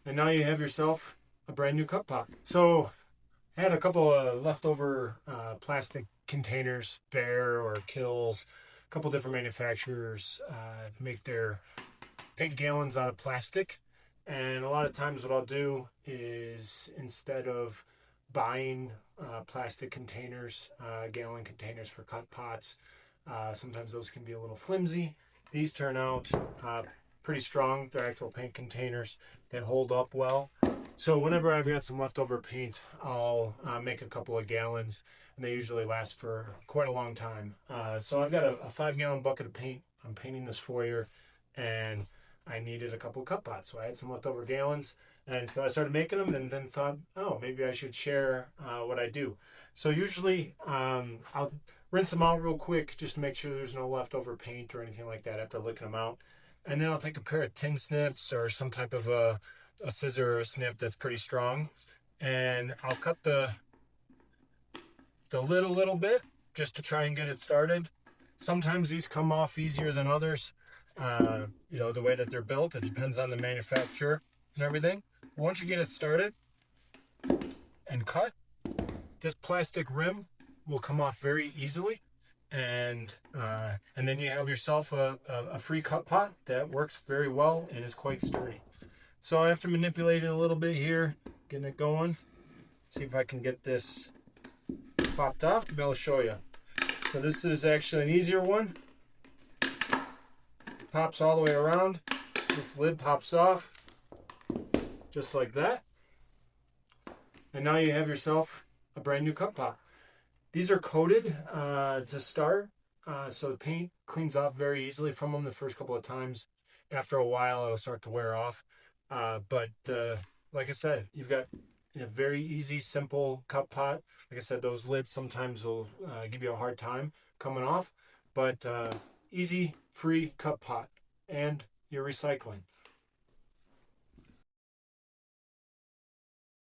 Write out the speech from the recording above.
And now you have yourself a brand new cup pot. So I had a couple of leftover plastic containers, Bear or Kills. A couple different manufacturers make their paint gallons out of plastic. And a lot of times, what I'll do is instead of buying plastic containers, gallon containers for cut pots, sometimes those can be a little flimsy. These turn out pretty strong. They're actual paint containers that hold up well. So whenever I've got some leftover paint, I'll make a couple of gallons, and they usually last for quite a long time. So I've got a 5 gallon bucket of paint. I'm painting this foyer, and I needed a couple of cup pots, so I had some leftover gallons, and so I started making them, and then thought, oh, maybe I should share what I do. So usually, I'll rinse them out real quick just to make sure there's no leftover paint or anything like that after licking them out, and then I'll take a pair of tin snips or some type of a scissor or a snip that's pretty strong, and I'll cut the lid a little bit just to try and get it started. Sometimes these come off easier than others. The way that they're built, it depends on the manufacturer and everything. Once you get it started and cut, this plastic rim will come off very easily, and then you have yourself a free cup pot that works very well and is quite sturdy. So I have to manipulate it a little bit here, getting it going. See if I can get this popped off to be able to show you. So this is actually an easier one. Pops all the way around. This lid pops off just like that. And now you have yourself a brand new cup pot. These are coated to start, so the paint cleans off very easily from them the first couple of times. After a while, it'll start to wear off. But like I said, you've got a very easy, simple cup pot. Like I said, those lids sometimes will give you a hard time coming off, but easy, free cup pot, and you're recycling.